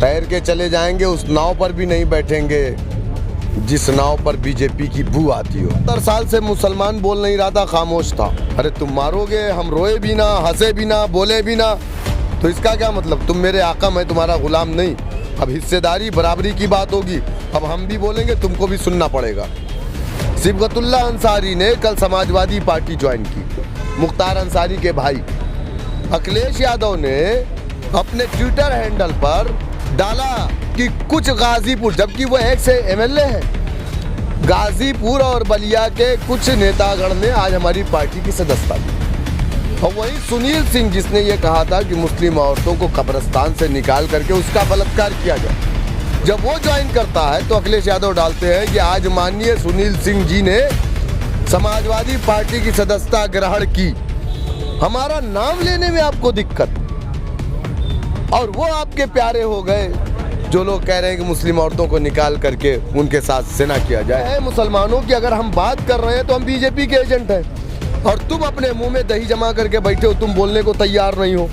तैर के चले जाएंगे, उस नाव पर भी नहीं बैठेंगे जिस नाव पर बीजेपी की बू आती हो। 70 साल से मुसलमान बोल नहीं रहा था, खामोश था। अरे तुम मारोगे, हम रोए भी ना, हंसे भी ना, बोले भी ना, तो इसका क्या मतलब? तुम मेरे आका, मैं तुम्हारा गुलाम नहीं। अब हिस्सेदारी बराबरी की बात होगी, अब हम भी बोलेंगे, तुमको भी सुनना पड़ेगा। सिबगतुल्ला अंसारी ने कल समाजवादी पार्टी ज्वाइन की। मुख्तार अंसारी के भाई अखिलेश यादव ने अपने ट्विटर हैंडल पर डाला कि कुछ गाजीपुर, जबकि वो एक्स एमएलए है, गाजीपुर और बलिया के कुछ नेतागण ने आज हमारी पार्टी की सदस्यता ली। और वहीं सुनील सिंह, जिसने ये कहा था कि मुस्लिम औरतों को कब्रिस्तान से निकाल करके उसका बलात्कार किया जाए, जब वो ज्वाइन करता है तो अखिलेश यादव डालते हैं कि आज माननीय सुनील सिंह जी ने समाजवादी पार्टी की सदस्यता ग्रहण की। हमारा नाम लेने में आपको दिक्कत, और वो आपके प्यारे हो गए जो लोग कह रहे हैं कि मुस्लिम औरतों को निकाल करके उनके साथ सेना किया जाए। मुसलमानों की अगर हम बात कर रहे हैं तो हम बीजेपी के एजेंट हैं, और तुम अपने मुंह में दही जमा करके बैठे हो, तुम बोलने को तैयार नहीं हो।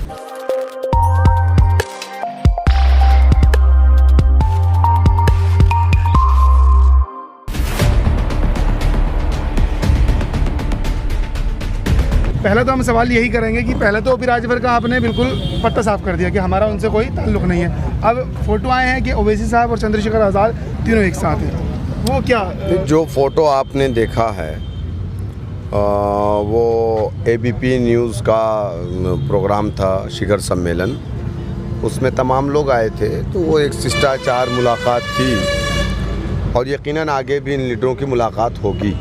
पहले तो हम सवाल यही करेंगे कि पहले तो ओपी राजभर का आपने बिल्कुल पट्टा साफ कर दिया कि हमारा उनसे कोई ताल्लुक नहीं है। अब फोटो आए हैं कि ओवैसी साहब और चंद्रशेखर आज़ाद तीनों एक साथ हैं, वो क्या? जो फोटो आपने देखा है वो एबीपी न्यूज़ का प्रोग्राम था, शिखर सम्मेलन, उसमें तमाम लोग आए थे, तो वो एक शिष्टाचार मुलाकात थी, और यकीनन आगे भी इन लीडरों की मुलाकात होगी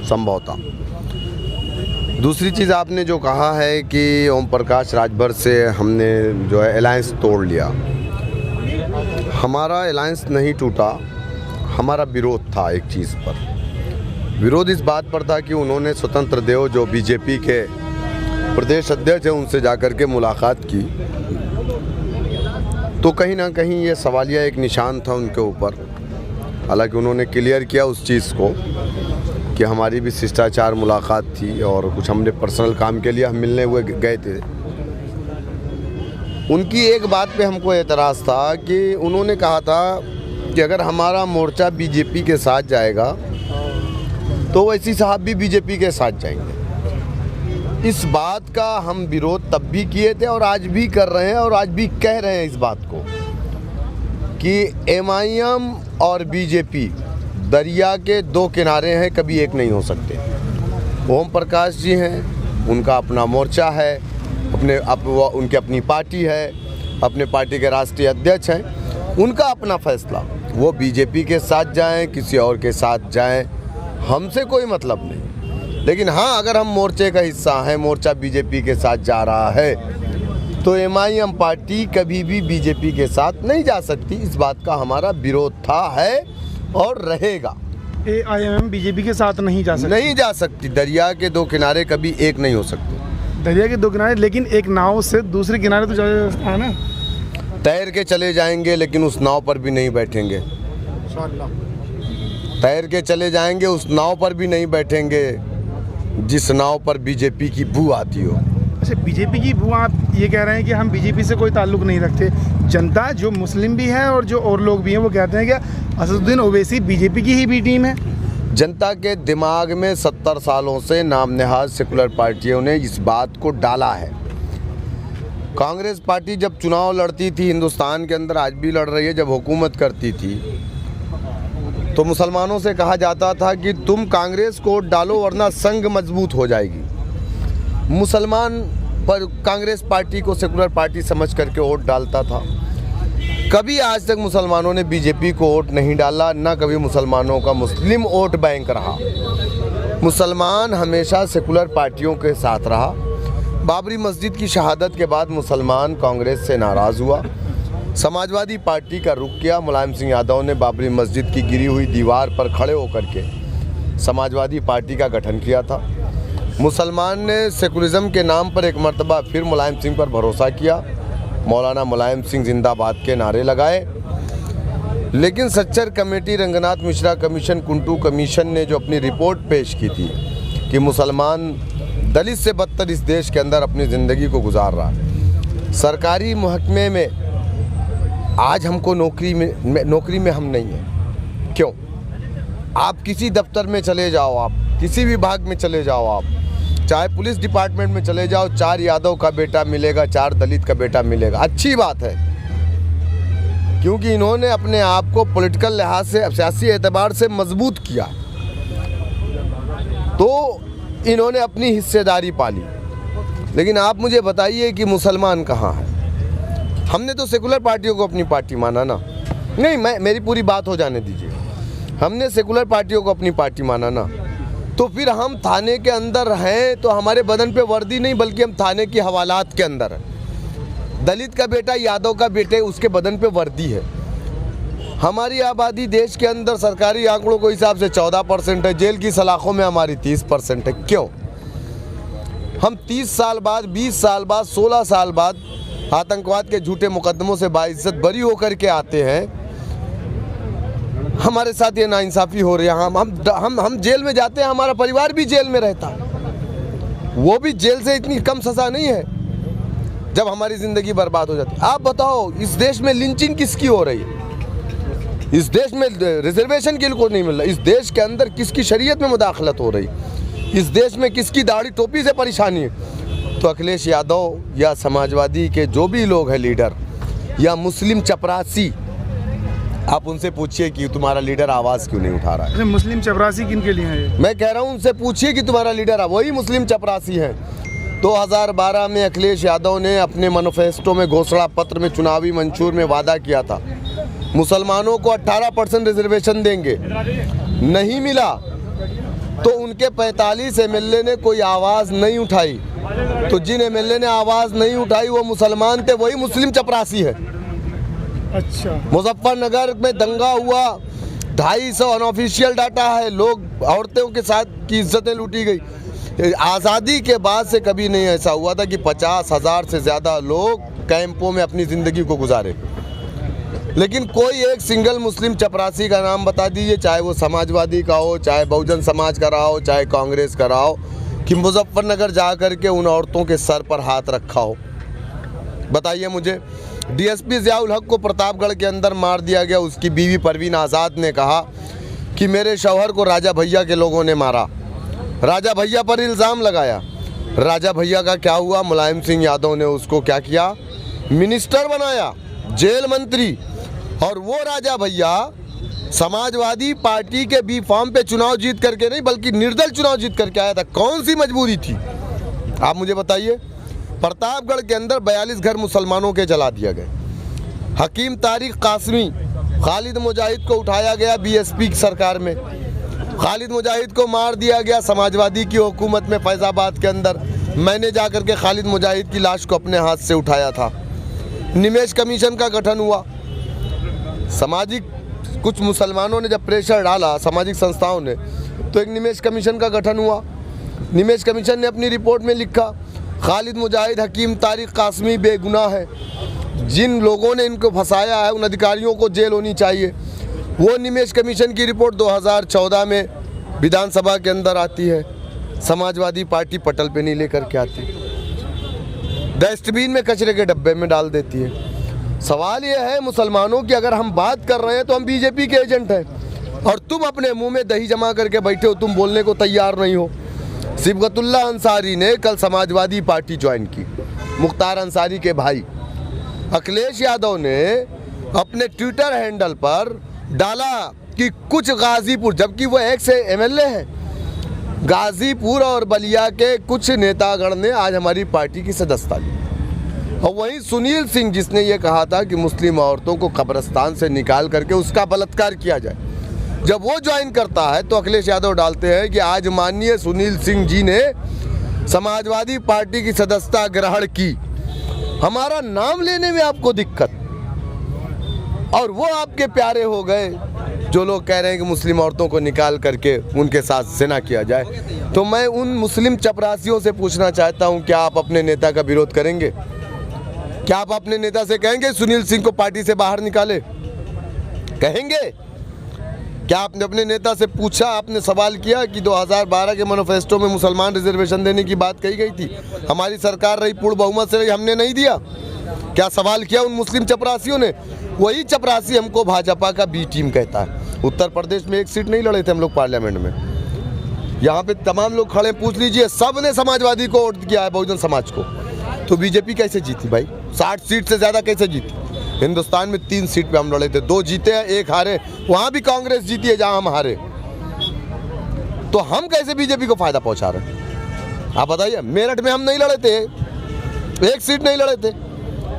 संभवतः। दूसरी चीज़ आपने जो कहा है कि ओम प्रकाश राजभर से हमने जो है अलायंस तोड़ लिया, हमारा अलायंस नहीं टूटा, हमारा विरोध था एक चीज़ पर। विरोध इस बात पर था कि उन्होंने स्वतंत्र देव जो बीजेपी के प्रदेश अध्यक्ष हैं उनसे जाकर के मुलाकात की, तो कहीं ना कहीं ये सवालिया एक निशान था उनके ऊपर। हालांकि उन्होंने क्लियर किया उस चीज़ को कि हमारी भी शिष्टाचार मुलाकात थी और कुछ हमने पर्सनल काम के लिए हम मिलने हुए गए थे। उनकी एक बात पे हमको एतराज़ था कि उन्होंने कहा था कि अगर हमारा मोर्चा बीजेपी के साथ जाएगा तो ओवैसी साहब भी बीजेपी के साथ जाएंगे। इस बात का हम विरोध तब भी किए थे और आज भी कर रहे हैं, और आज भी कह रहे हैं इस बात को कि एमआईएम और बीजेपी दरिया के दो किनारे हैं, कभी एक नहीं हो सकते। ओम प्रकाश जी हैं, उनका अपना मोर्चा है, उनकी अपनी पार्टी है, अपने पार्टी के राष्ट्रीय अध्यक्ष हैं, उनका अपना फैसला। वो बीजेपी के साथ जाएं, किसी और के साथ जाएं, हमसे कोई मतलब नहीं। लेकिन हाँ, अगर हम मोर्चे का हिस्सा हैं, मोर्चा बीजेपी के साथ जा रहा है, तो एमआईएम पार्टी कभी भी बीजेपी के साथ नहीं जा सकती। इस बात का हमारा विरोध था, है और रहेगा। एआईएम बीजेपी के साथ नहीं जा सकती। दरिया के दो किनारे कभी एक नहीं हो सकते। दरिया के दो किनारे, लेकिन एक नाव से दूसरे किनारे तो जाना है ना। तैर के चले जाएंगे लेकिन उस नाव पर भी नहीं बैठेंगे। तैर के चले जाएंगे, उस नाव पर भी नहीं बैठेंगे जिस नाव पर बीजेपी की बू आती हो। अच्छा, बीजेपी की बू, आप ये कह रहे हैं कि हम बीजेपी से कोई ताल्लुक नहीं रखते। जनता जो मुस्लिम भी है और जो और लोग भी हैं वो कहते हैं कि असदुद्दीन ओवैसी बीजेपी की ही बी टीम है। जनता के दिमाग में 70 सालों से नाम नेहाज सेकुलर पार्टियों ने इस बात को डाला है। कांग्रेस पार्टी जब चुनाव लड़ती थी हिंदुस्तान के अंदर, आज भी लड़ रही है, जब हुकूमत करती थी तो मुसलमानों से कहा जाता था कि तुम कांग्रेस को वोट डालो वरना संघ मजबूत हो जाएगी। मुसलमान पर कांग्रेस पार्टी को सेकुलर पार्टी समझ करके वोट डालता था। कभी आज तक मुसलमानों ने बीजेपी को वोट नहीं डाला, ना कभी मुसलमानों का मुस्लिम वोट बैंक रहा। मुसलमान हमेशा सेकुलर पार्टियों के साथ रहा। बाबरी मस्जिद की शहादत के बाद मुसलमान कांग्रेस से नाराज़ हुआ, समाजवादी पार्टी का रुख किया। मुलायम सिंह यादव ने बाबरी मस्जिद की गिरी हुई दीवार पर खड़े होकर के समाजवादी पार्टी का गठन किया था। मुसलमान ने सेकुलरिज्म के नाम पर एक मर्तबा फिर मुलायम सिंह पर भरोसा किया, मौलाना मुलायम सिंह जिंदाबाद के नारे लगाए। लेकिन Sachar committee, Ranganath Mishra commission, कुंटू commission ने जो अपनी रिपोर्ट पेश की थी कि मुसलमान दलित से बदतर इस देश के अंदर अपनी ज़िंदगी को गुजार रहा है, सरकारी महकमे में आज हमको नौकरी में हम नहीं हैं। क्यों? आप किसी दफ्तर में चले जाओ, आप किसी विभाग में चले जाओ, आप चाहे पुलिस डिपार्टमेंट में चले जाओ, 4 यादव का बेटा मिलेगा, 4 दलित का बेटा मिलेगा। अच्छी बात है, क्योंकि इन्होंने अपने आप को पॉलिटिकल लिहाज से, सियासी एतबार से मजबूत किया, तो इन्होंने अपनी हिस्सेदारी पाली। लेकिन आप मुझे बताइए कि मुसलमान कहाँ है? हमने तो सेकुलर पार्टियों को अपनी पार्टी माना ना। नहीं, मेरी पूरी बात हो जाने दीजिए। हमने सेकुलर पार्टियों को अपनी पार्टी माना ना, तो फिर हम थाने के अंदर हैं तो हमारे बदन पे वर्दी नहीं, बल्कि हम थाने की हवालात के अंदर हैं। दलित का बेटा, यादव का बेटे, उसके बदन पे वर्दी है। हमारी आबादी देश के अंदर सरकारी आंकड़ों के हिसाब से 14% है, जेल की सलाखों में हमारी 30% है। क्यों? हम 30 साल बाद, 20 साल बाद, 16 साल बाद आतंकवाद के झूठे मुकदमों से बाइज्जत बरी होकर के आते हैं। हमारे साथ ये नाइंसाफ़ी हो रही है। हम जेल में जाते हैं, हमारा परिवार भी जेल में रहता है, वो भी जेल से इतनी कम सज़ा नहीं है जब हमारी ज़िंदगी बर्बाद हो जाती है। आप बताओ, इस देश में लिंचिंग किसकी हो रही है? इस देश में रिजर्वेशन किसको नहीं मिल रहा? इस देश के अंदर किसकी शरीयत में मुदाखलत हो रही? इस देश में किसकी दाढ़ी टोपी से परेशानी है? तो अखिलेश यादव या समाजवादी के जो भी लोग हैं लीडर, या मुस्लिम चपरासी, आप उनसे पूछिए कि तुम्हारा लीडर आवाज़ क्यों नहीं उठा रहा है। मुस्लिम चपरासी किन के लिए है ये? मैं कह रहा हूँ उनसे पूछिए कि तुम्हारा लीडर, वही मुस्लिम चपरासी हैं। 2012 में अखिलेश यादव ने अपने मैनिफेस्टो में, घोषणा पत्र में, चुनावी मंशूर में वादा किया था मुसलमानों को 18% रिजर्वेशन देंगे। नहीं मिला तो उनके 45 MLA ने कोई आवाज़ नहीं उठाई। तो जिन MLA ने आवाज़ नहीं उठाई वो मुसलमान थे, वही मुस्लिम चपरासी है। अच्छा, मुजफ्फरनगर में दंगा हुआ, 250 अनऑफिशियल डाटा है, लोग, औरतों के साथ की इज्जतें लूटी गई। आज़ादी के बाद से कभी नहीं ऐसा हुआ था कि 50,000 से ज़्यादा लोग कैंपों में अपनी ज़िंदगी को गुजारे। लेकिन कोई एक सिंगल मुस्लिम चपरासी का नाम बता दीजिए, चाहे वो समाजवादी का हो, चाहे बहुजन समाज का रहा हो, चाहे कांग्रेस का रहा हो, कि मुजफ्फरनगर जा कर के उन औरतों के सर पर हाथ रखा हो। बताइए मुझे। DSP ज़ियाउल हक को प्रतापगढ़ के अंदर मार दिया गया। उसकी बीवी परवीन आज़ाद ने कहा कि मेरे शौहर को राजा भैया के लोगों ने मारा। राजा भैया पर इल्ज़ाम लगाया। राजा भैया का क्या हुआ? मुलायम सिंह यादव ने उसको क्या किया? मिनिस्टर बनाया, जेल मंत्री। और वो राजा भैया समाजवादी पार्टी के बी फॉर्म पे चुनाव जीत करके नहीं, बल्कि निर्दल चुनाव जीत करके आया था। कौन सी मजबूरी थी, आप मुझे बताइए। प्रतापगढ़ के अंदर 42 घर मुसलमानों के जला दिया गए। हकीम तारिक कासमी, खालिद मुजाहिद को उठाया गया BSP की सरकार में, खालिद मुजाहिद को मार दिया गया समाजवादी की हुकूमत में फैज़ाबाद के अंदर। मैंने जाकर के खालिद मुजाहिद की लाश को अपने हाथ से उठाया था। निमेश कमीशन का गठन हुआ। सामाजिक कुछ मुसलमानों ने जब प्रेशर डाला, सामाजिक संस्थाओं ने, तो एक निमेश कमीशन का गठन हुआ। निमेश कमीशन ने अपनी रिपोर्ट में लिखा, खालिद मुजाहिद, हकीम तारिक कासमी बेगुनाह है। जिन लोगों ने इनको फंसाया है उन अधिकारियों को जेल होनी चाहिए। वो निमेश कमीशन की रिपोर्ट 2014 में विधानसभा के अंदर आती है। समाजवादी पार्टी पटल पे नहीं लेकर के आती, डस्टबिन में, कचरे के डब्बे में डाल देती है। सवाल ये है मुसलमानों की, अगर हम बात कर रहे हैं तो हम BJP के एजेंट हैं और तुम अपने मुंह में दही जमा करके बैठे हो, तुम बोलने को तैयार नहीं हो। सिबगतुल्ला अंसारी ने कल समाजवादी पार्टी ज्वाइन की, मुख्तार अंसारी के भाई। अखिलेश यादव ने अपने ट्विटर हैंडल पर डाला कि कुछ गाजीपुर, जबकि वो एक से MLA है, गाजीपुर और बलिया के कुछ नेतागण ने आज हमारी पार्टी की सदस्यता ली। और वहीं सुनील सिंह, जिसने ये कहा था कि मुस्लिम औरतों को कब्रिस्तान से निकाल करके उसका बलात्कार किया जाए, जब वो ज्वाइन करता है तो अखिलेश यादव डालते हैं कि आज माननीय सुनील सिंह जी ने समाजवादी पार्टी की सदस्यता ग्रहण की। हमारा नाम लेने में आपको दिक्कत, और वो आपके प्यारे हो गए जो लोग कह रहे हैं कि मुस्लिम औरतों को निकाल करके उनके साथ ज़िना किया जाए। तो मैं उन मुस्लिम चपरासियों से पूछना चाहता हूं, क्या आप अपने नेता का विरोध करेंगे? क्या आप अपने नेता से कहेंगे सुनील सिंह को पार्टी से बाहर निकाले? कहेंगे? क्या आपने अपने नेता से पूछा, आपने सवाल किया कि 2012 के मैनिफेस्टो में मुसलमान रिजर्वेशन देने की बात कही गई थी, हमारी सरकार रही, पूर्ण बहुमत से रही, हमने नहीं दिया? क्या सवाल किया उन मुस्लिम चपरासियों ने? वही चपरासी हमको भाजपा का बी टीम कहता है। उत्तर प्रदेश में एक सीट नहीं लड़े थे हम लोग पार्लियामेंट में, यहाँ पे तमाम लोग खड़े, पूछ लीजिए, सब ने समाजवादी को वोट किया है, बहुजन समाज को। तो बीजेपी कैसे जीती भाई? 60 सीट से ज़्यादा कैसे जीती? हिंदुस्तान में 3 सीट पे हम लड़े थे, 2 जीते हैं, 1 हारे। वहाँ भी कांग्रेस जीती है जहाँ हम हारे। तो हम कैसे बीजेपी को फायदा पहुँचा रहे हैं आप बताइए? मेरठ में हम नहीं लड़े थे, 1 सीट नहीं लड़े थे,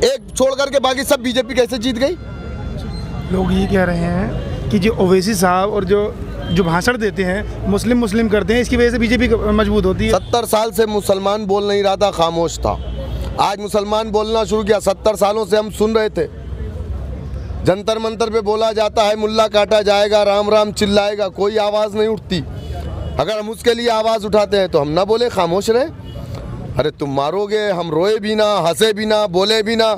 1 छोड़ करके बाकी सब बीजेपी कैसे जीत गई? लोग ये कह रहे हैं कि जो ओवैसी साहब और जो भाषण देते हैं मुस्लिम करते हैं, इसकी वजह से बीजेपी मजबूत होती है। 70 साल से मुसलमान बोल नहीं रहा था, खामोश था। आज मुसलमान बोलना शुरू किया। 70 सालों से हम सुन रहे थे, जंतर मंतर पे बोला जाता है मुल्ला काटा जाएगा, राम राम चिल्लाएगा, कोई आवाज़ नहीं उठती। अगर हम उसके लिए आवाज़ उठाते हैं तो हम ना बोले, खामोश रहे। अरे तुम मारोगे, हम रोए भी ना, हंसे भी ना, बोले भी ना,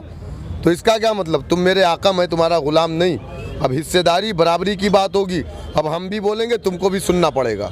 तो इसका क्या मतलब? तुम मेरे आका, मैं तुम्हारा गुलाम नहीं। अब हिस्सेदारी बराबरी की बात होगी, अब हम भी बोलेंगे, तुमको भी सुनना पड़ेगा।